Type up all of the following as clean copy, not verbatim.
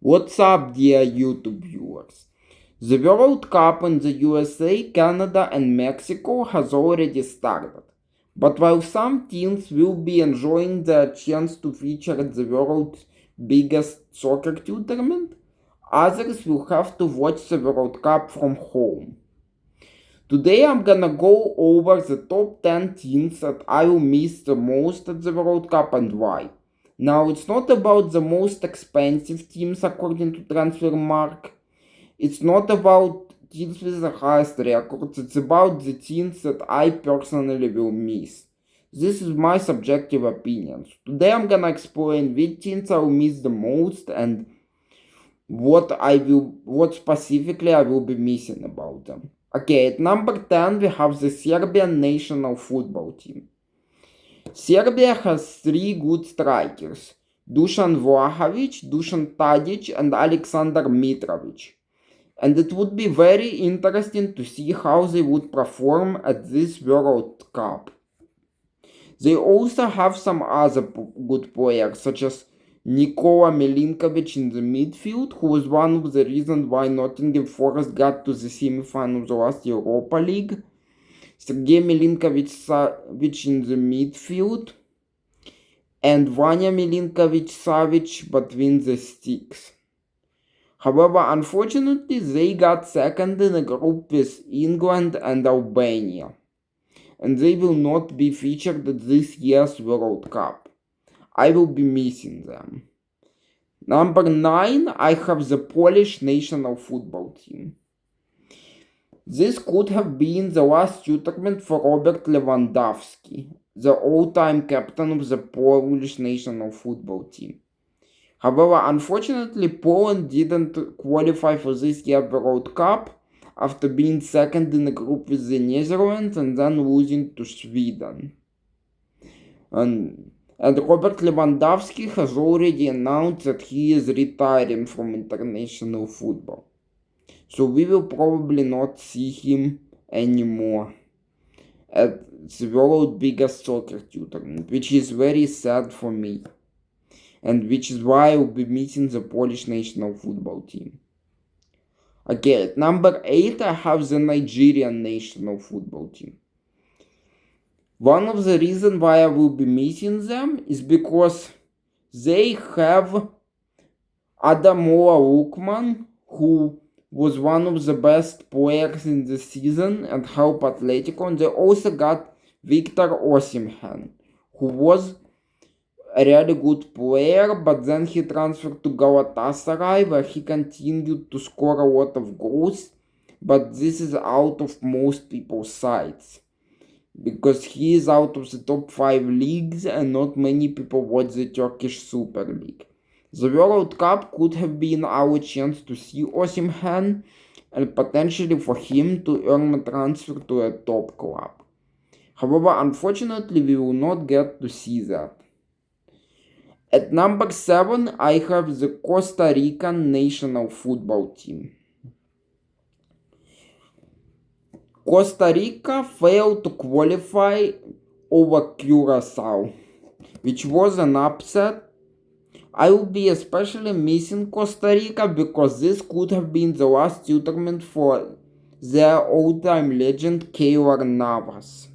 What's up, dear YouTube viewers? The World Cup in the USA, Canada, and Mexico has already started. But while some teams will be enjoying the chance to feature at the world's biggest soccer tournament, others will have to watch the World Cup from home. Today I'm gonna go over the top 10 teams that I will miss the most at the World Cup and why. Now, it's not about the most expensive teams according to Transfermarkt. It's not about teams with the highest records. It's about the teams that I personally will miss. This is my subjective opinion. Today I'm gonna explain which teams I will miss the most and what specifically I will be missing about them. Okay, at number 10 we have the Serbian national football team. Serbia has three good strikers: Dusan Vlahovic, Dusan Tadic, and Alexander Mitrovic. And it would be very interesting to see how they would perform at this World Cup. They also have some other good players, such as Nikola Milinkovic in the midfield, who was one of the reasons why Nottingham Forest got to the semi-final of the last Europa League. Sergei Milinkovic in the midfield, and Vanya Milinkovic-Savic between the sticks. However, unfortunately, they got second in a group with England and Albania, and they will not be featured at this year's World Cup. I will be missing them. Number 9, I have the Polish national football team. This could have been the last tournament for Robert Lewandowski, the all-time captain of the Polish national football team. However, unfortunately, Poland didn't qualify for this year's World Cup after being second in the group with the Netherlands and then losing to Sweden. And Robert Lewandowski has already announced that he is retiring from international football. So we will probably not see him anymore at the world's biggest soccer tournament, which is very sad for me, and which is why I will be missing the Polish national football team. Okay, at number 8 I have the Nigerian national football team. One of the reasons why I will be missing them is because they have Ademola Lookman, who was one of the best players in the season and helped Atletico, and they also got Victor Osimhen, who was a really good player, but then he transferred to Galatasaray, where he continued to score a lot of goals, but this is out of most people's sights, because he is out of the top 5 leagues and not many people watch the Turkish Super League. The World Cup could have been our chance to see Osimhen and potentially for him to earn a transfer to a top club. However, unfortunately, we will not get to see that. At number 7, I have the Costa Rican national football team. Costa Rica failed to qualify over Curacao, which was an upset. I will be especially missing Costa Rica because this could have been the last tournament for their all-time legend Keylor Navas,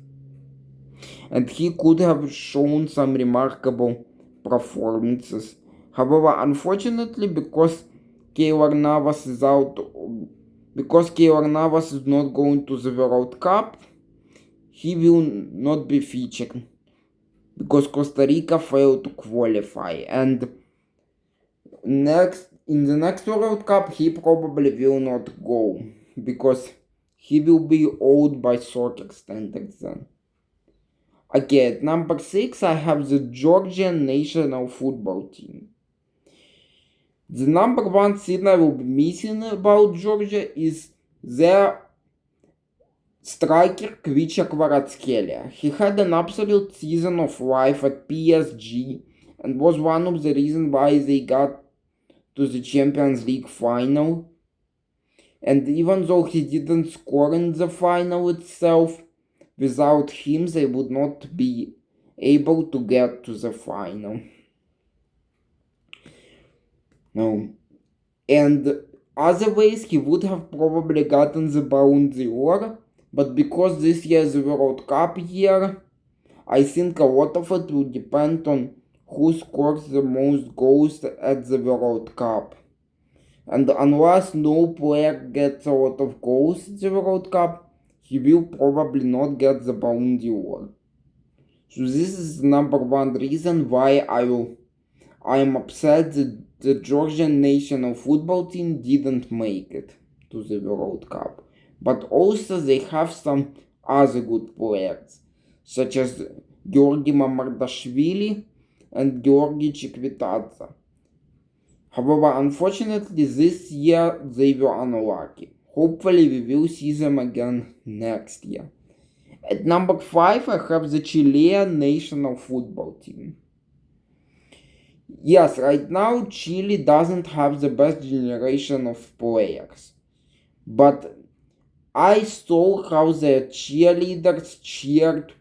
and he could have shown some remarkable performances. However, unfortunately, because Keylor Navas is not going to the World Cup, he will not be featured because Costa Rica failed to qualify, and in the next World Cup he probably will not go because he will be old by soccer standards then. Okay, at number 6 I have the Georgian national football team. The number 1 thing I will be missing about Georgia is their striker Kvicha Kvaratskhelia. He had an absolute season of life at PSG and was one of the reasons why they got to the Champions League final. And even though he didn't score in the final itself, without him they would not be able to get to the final. Now, And other ways he would have probably gotten the Ballon d'Or, but because this year is the World Cup year, I think a lot of it will depend on who scores the most goals at the World Cup. And unless no player gets a lot of goals at the World Cup, he will probably not get the Ballon d'Or. So this is the number one reason why I am upset that the Georgian national football team didn't make it to the World Cup. But also they have some other good players, such as Georgi Mamardashvili and Georgi Chikvitadze. However, unfortunately, this year they were unlucky. Hopefully, we will see them again next year. At number 5, I have the Chilean national football team. Yes, right now Chile doesn't have the best generation of players, but I saw how their cheerleaders cheered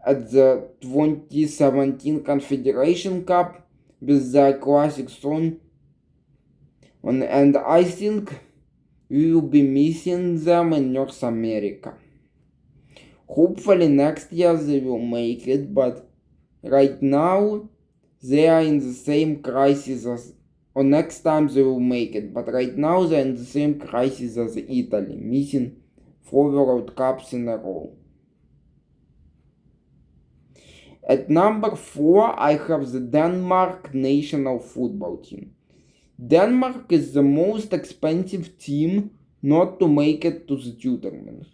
at the 2017 Confederation Cup with their classic song, and I think we will be missing them in North America. Hopefully next year they will make it, but right now they are in the same crisis as, or next time they will make it, but right now they are in the same crisis as Italy, missing 4 World Cups in a row. At number 4, I have the Denmark national football team. Denmark is the most expensive team not to make it to the tournament,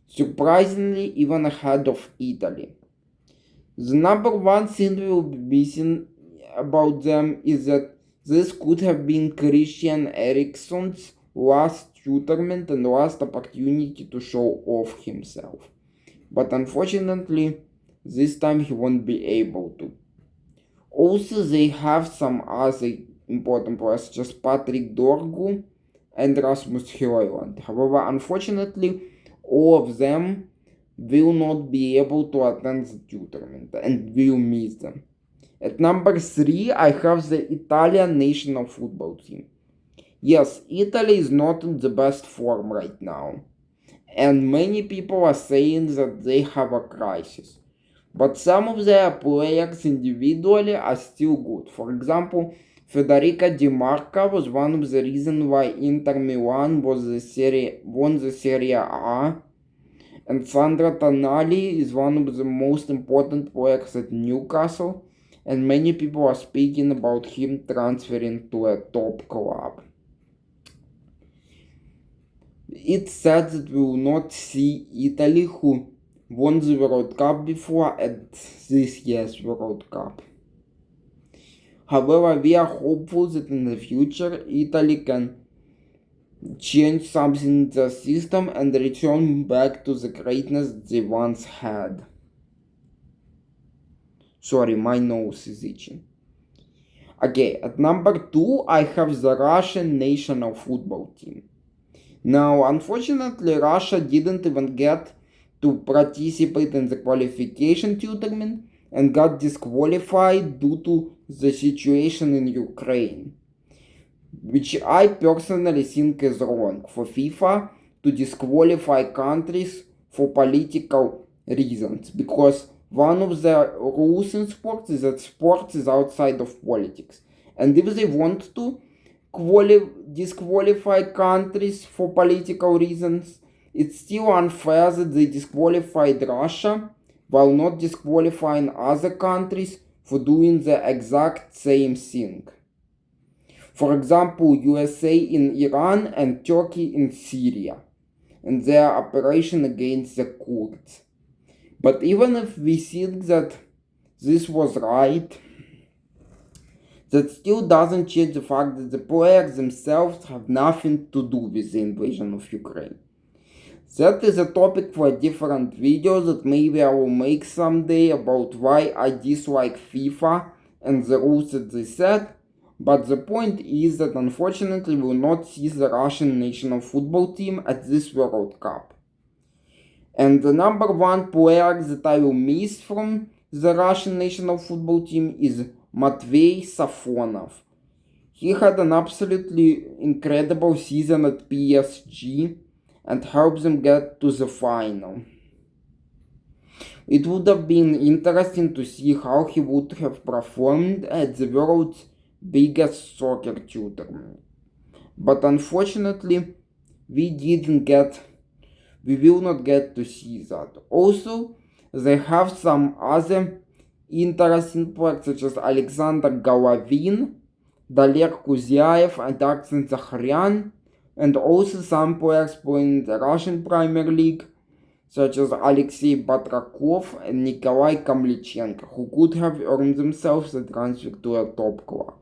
surprisingly even ahead of Italy. The number one thing we will be missing about them is that this could have been Christian Eriksen's last tournament and last opportunity to show off himself. But unfortunately, this time he won't be able to. Also, they have some other important players, such as Patrick Dorgu and Rasmus Højlund. However, unfortunately, all of them will not be able to attend the tournament and will miss them. At number 3, I have the Italian national football team. Yes, Italy is not in the best form right now, and many people are saying that they have a crisis. But some of their players individually are still good. For example, Federica Di Marca was one of the reasons why Inter Milan won the Serie A, and Sandro Tonali is one of the most important players at Newcastle, and many people are speaking about him transferring to a top club. It's sad that we will not see Italy, who won the World Cup before, at this year's World Cup. However, we are hopeful that in the future Italy can change something in the system and return back to the greatness they once had. Sorry, my nose is itching. Okay, at number 2, I have the Russian national football team. Now, unfortunately, Russia didn't even get to participate in the qualification tournament and got disqualified due to the situation in Ukraine, which I personally think is wrong for FIFA to disqualify countries for political reasons, because one of the rules in sports is that sports is outside of politics, and if they want to disqualify countries for political reasons, it's still unfair that they disqualified Russia while not disqualifying other countries for doing the exact same thing. For example, USA in Iran and Turkey in Syria, and their operation against the Kurds. But even if we think that this was right, that still doesn't change the fact that the players themselves have nothing to do with the invasion of Ukraine. That is a topic for a different video that maybe I will make someday, about why I dislike FIFA and the rules that they set, but the point is that unfortunately we will not see the Russian national football team at this World Cup. And the number one player that I will miss from the Russian national football team is Matvey Safonov. He had an absolutely incredible season at PSG and helped them get to the final. It would have been interesting to see how he would have performed at the world's biggest soccer tournament. But unfortunately, we will not get to see that. Also, they have some other interesting players such as Alexander Golovin, Daler Kuzyaev and Arsen Zakharian, and also some players playing in the Russian Premier League such as Alexei Batrakov and Nikolai Kamlichenko, who could have earned themselves a transfer to a top club.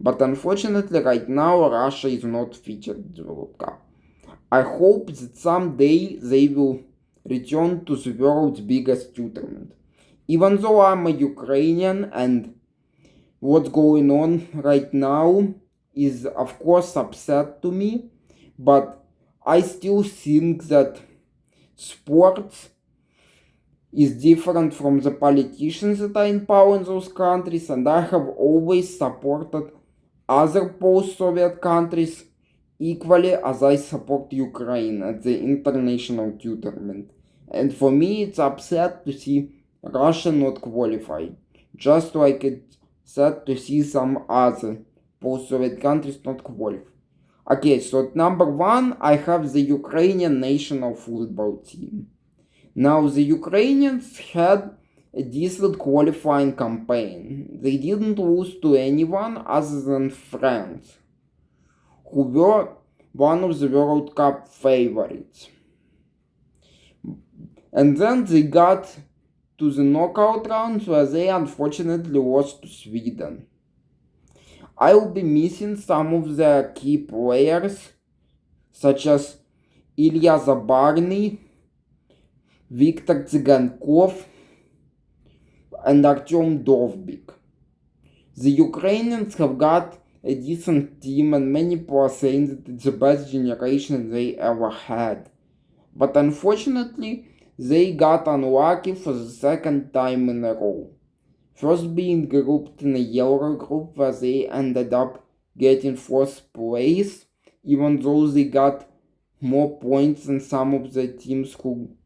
But unfortunately, right now, Russia is not featured in the World Cup. I hope that someday they will return to the world's biggest tournament. Even though I'm a Ukrainian and what's going on right now is of course upset to me, but I still think that sports is different from the politicians that are in power in those countries, and I have always supported other post-Soviet countries equally as I support Ukraine at the international tournament. And for me, it's upset to see Russia not qualified, just like it's sad to see some other post-Soviet countries not qualified. Okay, so at number 1, I have the Ukrainian national football team. Now, the Ukrainians had a decent qualifying campaign. They didn't lose to anyone other than France, who were one of the World Cup favorites. And then they got to the knockout rounds where they unfortunately lost to Sweden. I will be missing some of their key players, such as Ilya Zabarny, Viktor Tsigankov, and Artyom Dovbyk. The Ukrainians have got a decent team, and many people are saying that it's the best generation they ever had. But unfortunately, they got unlucky for the second time in a row. First being grouped in a yellow group where they ended up getting 4th place, even though they got more points than some of the teams who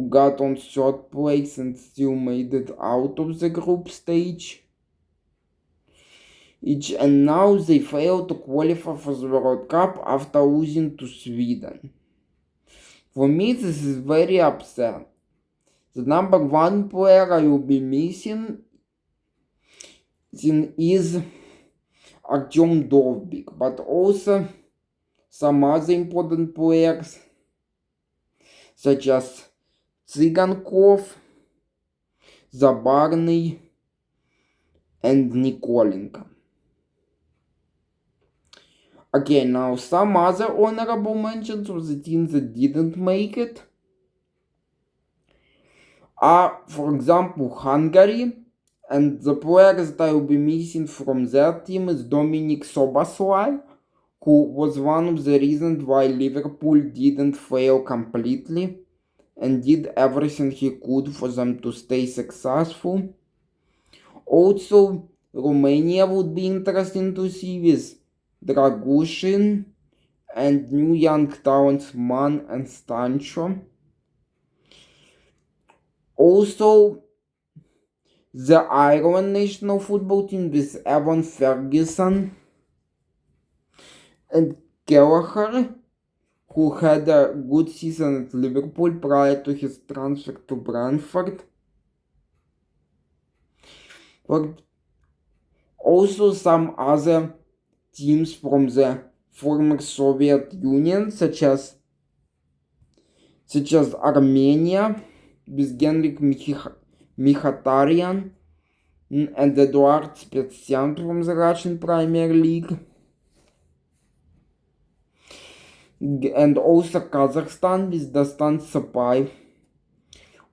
got on 3rd place and still made it out of the group stage. And now they failed to qualify for the World Cup after losing to Sweden. For me, this is very upset. The number 1 player I will be missing is Artyom Dovbyk, but also some other important players such as Tsigankov, Zabarny, and Nikolenko. Okay, now some other honorable mentions of the teams that didn't make it are, for example, Hungary, and the players that I will be missing from their team is Dominik Soboslai, who was one of the reasons why Liverpool didn't fail completely and did everything he could for them to stay successful. Also, Romania would be interesting to see with Dragushin and new young talents Man and Stancho. Also, the Ireland national football team with Evan Ferguson and Kelleher, who had a good season at Liverpool prior to his transfer to Brentford. But also some other teams from the former Soviet Union, such as Armenia, with Genrik Mikhatarian and Eduard Spetsyan from the Russian Premier League. And also Kazakhstan with Dastan Sapayev.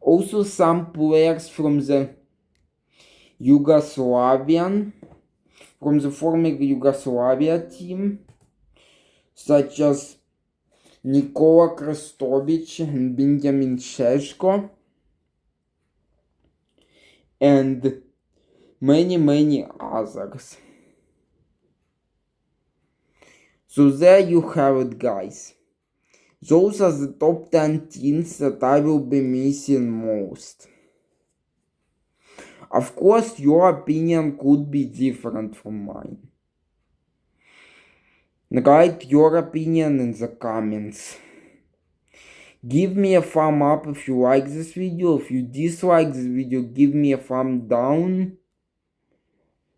Also some players from the former Yugoslavia team, such as Nikola Krestovich and Benjamin Sheshko, and many others. So there you have it, guys. Those are the top 10 teams that I will be missing most. Of course, your opinion could be different from mine. Write your opinion in the comments. Give me a thumb up if you like this video. If you dislike this video, give me a thumb down.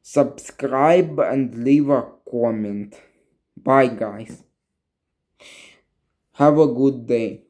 Subscribe and leave a comment. Bye, guys. Have a good day.